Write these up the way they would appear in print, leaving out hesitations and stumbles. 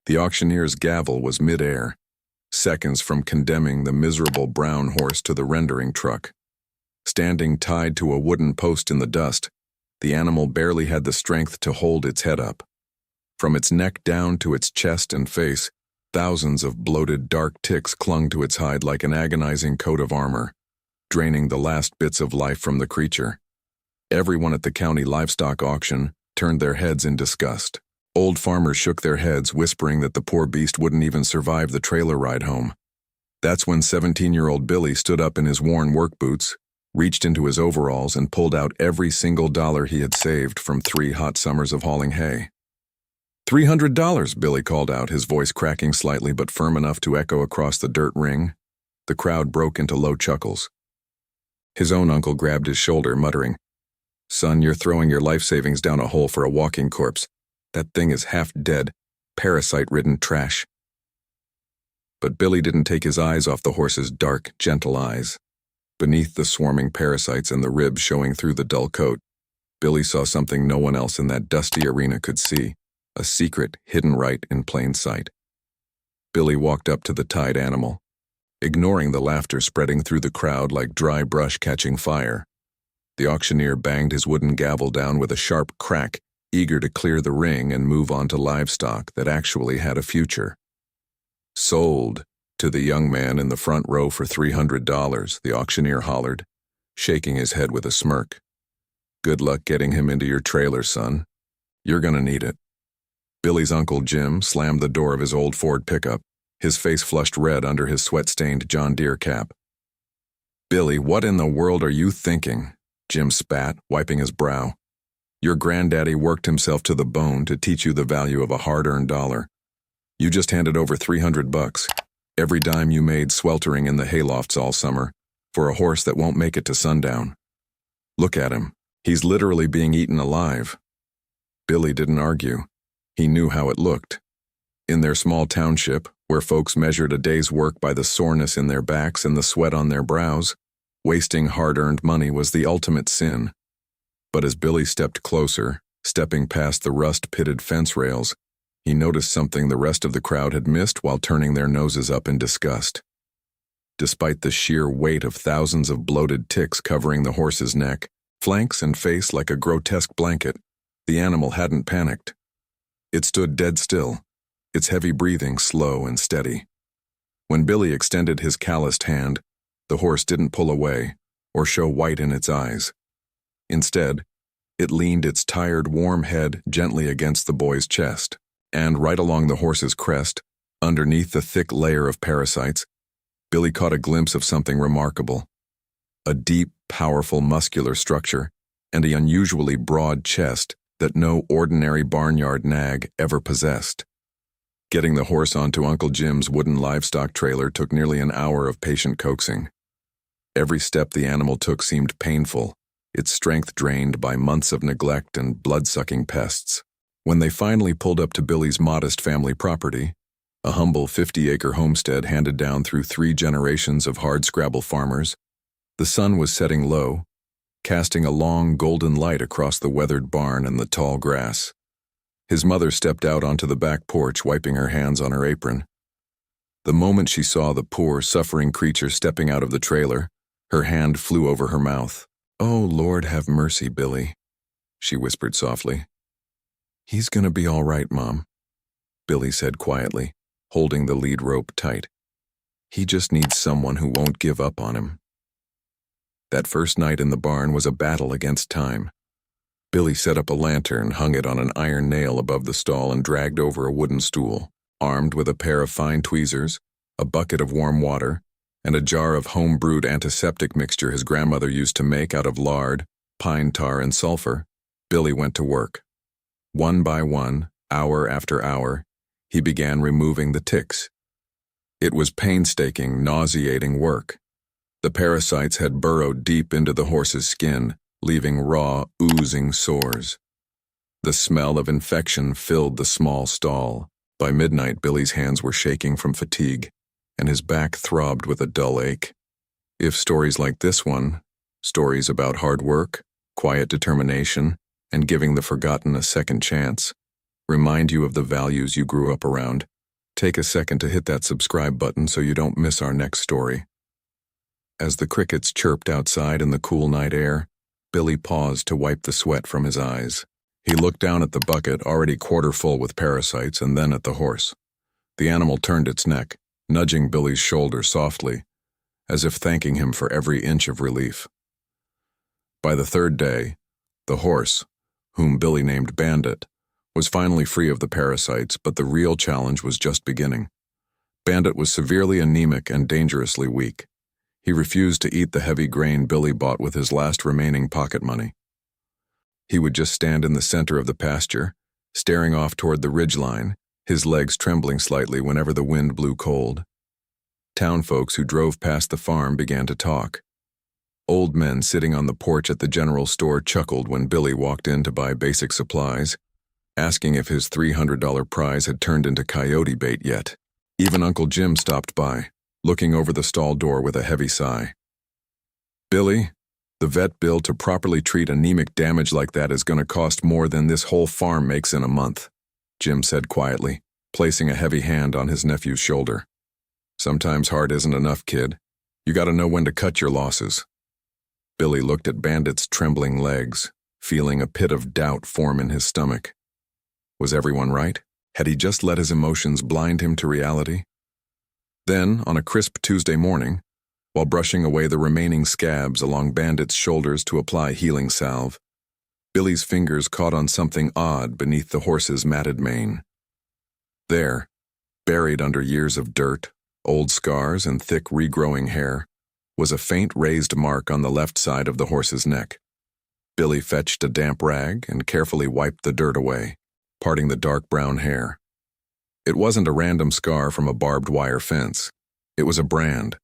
The auctioneer's gavel was mid-air, seconds from condemning the miserable brown horse to the rendering truck. Standing tied to a wooden post in the dust, the animal barely had the strength to hold its head up. From its neck down to its chest and face, thousands of bloated dark ticks clung to its hide like an agonizing coat of armor, draining the last bits of life from the creature. Everyone at the county livestock auction turned their heads in disgust. Old farmers shook their heads, whispering that the poor beast wouldn't even survive the trailer ride home. That's when 17-year-old Billy stood up in his worn work boots, reached into his overalls, and pulled out every single dollar he had saved from 3 hot summers of hauling hay. $300, Billy called out, his voice cracking slightly but firm enough to echo across the dirt ring. The crowd broke into low chuckles. His own uncle grabbed his shoulder, muttering, "Son, you're throwing your life savings down a hole for a walking corpse. That thing is half dead, parasite-ridden trash." But Billy didn't take his eyes off the horse's dark, gentle eyes. Beneath the swarming parasites and the ribs showing through the dull coat, Billy saw something no one else in that dusty arena could see, a secret hidden right in plain sight. Billy walked up to the tied animal, ignoring the laughter spreading through the crowd like dry brush catching fire. The auctioneer banged his wooden gavel down with a sharp crack, eager to clear the ring and move on to livestock that actually had a future. "Sold to the young man in the front row for $300, the auctioneer hollered, shaking his head with a smirk. "Good luck getting him into your trailer, son. You're gonna need it." Billy's Uncle Jim slammed the door of his old Ford pickup, his face flushed red under his sweat-stained John Deere cap. "Billy, what in the world are you thinking?" Jim spat, wiping his brow. "Your granddaddy worked himself to the bone to teach you the value of a hard-earned dollar. You just handed over $300, every dime you made sweltering in the haylofts all summer, for a horse that won't make it to sundown. Look at him. He's literally being eaten alive." Billy didn't argue. He knew how it looked. In their small township, where folks measured a day's work by the soreness in their backs and the sweat on their brows, wasting hard-earned money was the ultimate sin. But as Billy stepped closer, stepping past the rust-pitted fence rails, he noticed something the rest of the crowd had missed while turning their noses up in disgust. Despite the sheer weight of thousands of bloated ticks covering the horse's neck, flanks and face like a grotesque blanket, the animal hadn't panicked. It stood dead still, its heavy breathing slow and steady. When Billy extended his calloused hand, the horse didn't pull away or show white in its eyes. Instead, it leaned its tired, warm head gently against the boy's chest, and right along the horse's crest, underneath the thick layer of parasites, Billy caught a glimpse of something remarkable. A deep, powerful muscular structure, and an unusually broad chest that no ordinary barnyard nag ever possessed. Getting the horse onto Uncle Jim's wooden livestock trailer took nearly an hour of patient coaxing. Every step the animal took seemed painful, its strength drained by months of neglect and blood-sucking pests. When they finally pulled up to Billy's modest family property, a humble 50-acre homestead handed down through 3 generations of hardscrabble farmers, the sun was setting low, casting a long golden light across the weathered barn and the tall grass. His mother stepped out onto the back porch, wiping her hands on her apron. The moment she saw the poor, suffering creature stepping out of the trailer, her hand flew over her mouth. "Oh, Lord, have mercy, Billy," she whispered softly. "He's gonna be all right, Mom," Billy said quietly, holding the lead rope tight. "He just needs someone who won't give up on him." That first night in the barn was a battle against time. Billy set up a lantern, hung it on an iron nail above the stall, and dragged over a wooden stool, armed with a pair of fine tweezers, a bucket of warm water, and a jar of home-brewed antiseptic mixture his grandmother used to make out of lard, pine tar, and sulfur. Billy went to work. One by one, hour after hour, he began removing the ticks. It was painstaking, nauseating work. The parasites had burrowed deep into the horse's skin, leaving raw, oozing sores. The smell of infection filled the small stall. By midnight, Billy's hands were shaking from fatigue, and his back throbbed with a dull ache. If stories like this one, stories about hard work, quiet determination, and giving the forgotten a second chance, remind you of the values you grew up around, Take a second to hit that subscribe button so you don't miss our next story. As the crickets chirped outside in the cool night air, Billy paused to wipe the sweat from his eyes. He looked down at the bucket, already quarter full with parasites, and then at the horse. The animal turned its neck, nudging Billy's shoulder softly, as if thanking him for every inch of relief. By the third day, the horse, whom Billy named Bandit, was finally free of the parasites, but the real challenge was just beginning. Bandit was severely anemic and dangerously weak. He refused to eat the heavy grain Billy bought with his last remaining pocket money. He would just stand in the center of the pasture, staring off toward the ridgeline, his legs trembling slightly whenever the wind blew cold. Townfolks who drove past the farm began to talk. Old men sitting on the porch at the general store chuckled when Billy walked in to buy basic supplies, asking if his $300 prize had turned into coyote bait yet. Even Uncle Jim stopped by, looking over the stall door with a heavy sigh. "Billy, the vet bill to properly treat anemic damage like that is going to cost more than this whole farm makes in a month," Jim said quietly, placing a heavy hand on his nephew's shoulder. "Sometimes hard isn't enough, kid. You got to know when to cut your losses." Billy looked at Bandit's trembling legs, feeling a pit of doubt form in his stomach. Was everyone right? Had he just let his emotions blind him to reality? Then, on a crisp Tuesday morning, while brushing away the remaining scabs along Bandit's shoulders to apply healing salve, Billy's fingers caught on something odd beneath the horse's matted mane. There, buried under years of dirt, old scars, and thick regrowing hair, was a faint raised mark on the left side of the horse's neck. Billy fetched a damp rag and carefully wiped the dirt away, parting the dark brown hair. It wasn't a random scar from a barbed wire fence. It was a brand,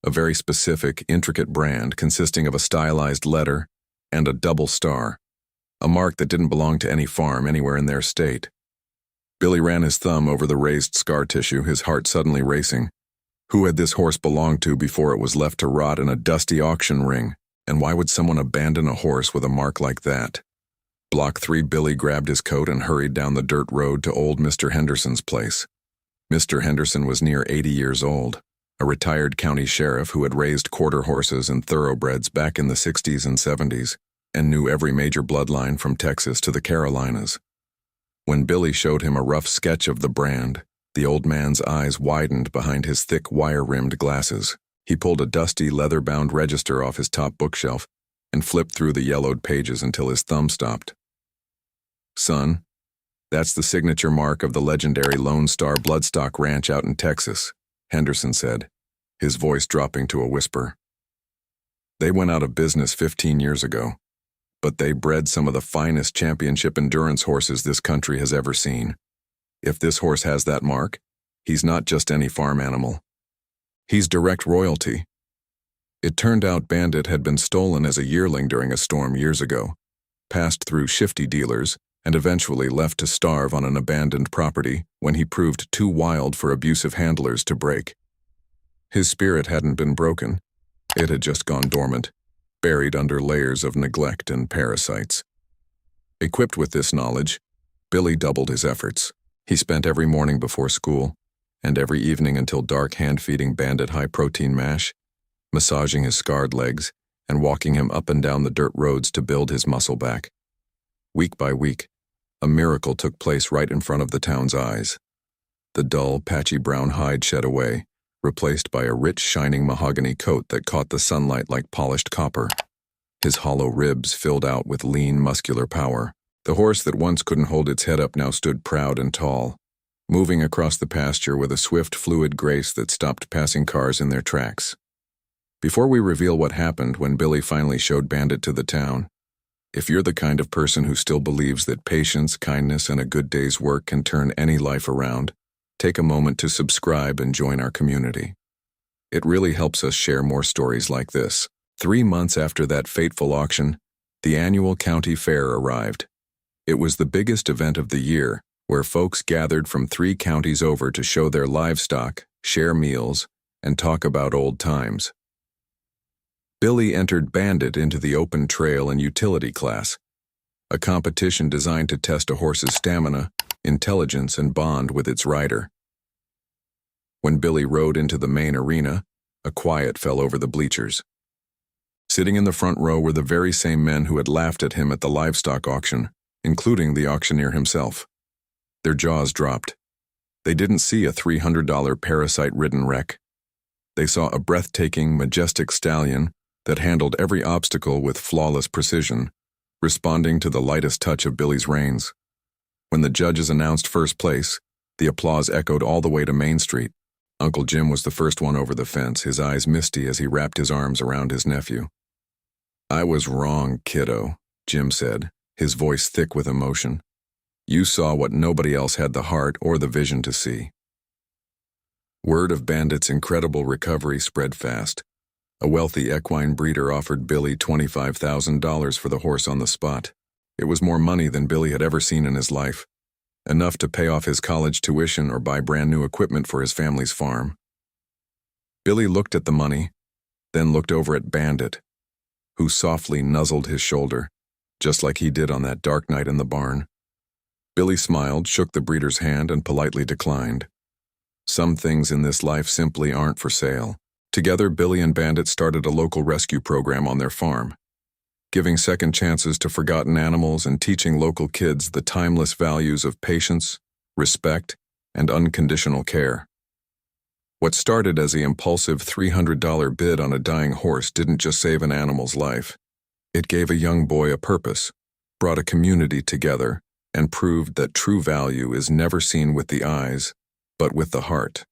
a very specific, intricate brand consisting of a stylized letter and a double star, a mark that didn't belong to any farm anywhere in their state. Billy ran his thumb over the raised scar tissue, his heart suddenly racing. Who had this horse belonged to before it was left to rot in a dusty auction ring, and why would someone abandon a horse with a mark like that? Block 3 Billy grabbed his coat and hurried down the dirt road to old Mr. Henderson's place. Mr. Henderson was near 80 years old, a retired county sheriff who had raised quarter horses and thoroughbreds back in the 60s and 70s, and knew every major bloodline from Texas to the Carolinas. When Billy showed him a rough sketch of the brand, the old man's eyes widened behind his thick wire-rimmed glasses. He pulled a dusty leather-bound register off his top bookshelf and flipped through the yellowed pages until his thumb stopped. "Son, that's the signature mark of the legendary Lone Star Bloodstock Ranch out in Texas," Henderson said, his voice dropping to a whisper. "They went out of business 15 years ago, but they bred some of the finest championship endurance horses this country has ever seen. If this horse has that mark, he's not just any farm animal. He's direct royalty." It turned out Bandit had been stolen as a yearling during a storm years ago, passed through shifty dealers, and eventually left to starve on an abandoned property when he proved too wild for abusive handlers to break. His spirit hadn't been broken. It had just gone dormant, buried under layers of neglect and parasites. Equipped with this knowledge, Billy doubled his efforts. He spent every morning before school, and every evening until dark hand-feeding Bandit high-protein mash, massaging his scarred legs, and walking him up and down the dirt roads to build his muscle back. Week by week, a miracle took place right in front of the town's eyes. The dull, patchy brown hide shed away, replaced by a rich, shining mahogany coat that caught the sunlight like polished copper. His hollow ribs filled out with lean, muscular power. The horse that once couldn't hold its head up now stood proud and tall, moving across the pasture with a swift, fluid grace that stopped passing cars in their tracks. Before we reveal what happened when Billy finally showed Bandit to the town, if you're the kind of person who still believes that patience, kindness, and a good day's work can turn any life around, take a moment to subscribe and join our community. It really helps us share more stories like this. 3 months after that fateful auction, the annual county fair arrived. It was the biggest event of the year, where folks gathered from 3 counties over to show their livestock, share meals, and talk about old times. Billy entered Bandit into the open trail and utility class, a competition designed to test a horse's stamina, intelligence, and bond with its rider. When Billy rode into the main arena, a quiet fell over the bleachers. Sitting in the front row were the very same men who had laughed at him at the livestock auction, including the auctioneer himself. Their jaws dropped. They didn't see a $300 parasite-ridden wreck. They saw a breathtaking, majestic stallion that handled every obstacle with flawless precision, responding to the lightest touch of Billy's reins. When the judges announced first place, the applause echoed all the way to Main Street. Uncle Jim was the first one over the fence, his eyes misty as he wrapped his arms around his nephew. "I was wrong, kiddo," Jim said, his voice thick with emotion. "You saw what nobody else had the heart or the vision to see." Word of Bandit's incredible recovery spread fast. A wealthy equine breeder offered Billy $25,000 for the horse on the spot. It was more money than Billy had ever seen in his life, enough to pay off his college tuition or buy brand new equipment for his family's farm. Billy looked at the money, then looked over at Bandit, who softly nuzzled his shoulder, just like he did on that dark night in the barn. Billy smiled, shook the breeder's hand, and politely declined. Some things in this life simply aren't for sale. Together, Billy and Bandit started a local rescue program on their farm, giving second chances to forgotten animals and teaching local kids the timeless values of patience, respect, and unconditional care. What started as the impulsive $300 bid on a dying horse didn't just save an animal's life. It gave a young boy a purpose, brought a community together, and proved that true value is never seen with the eyes, but with the heart.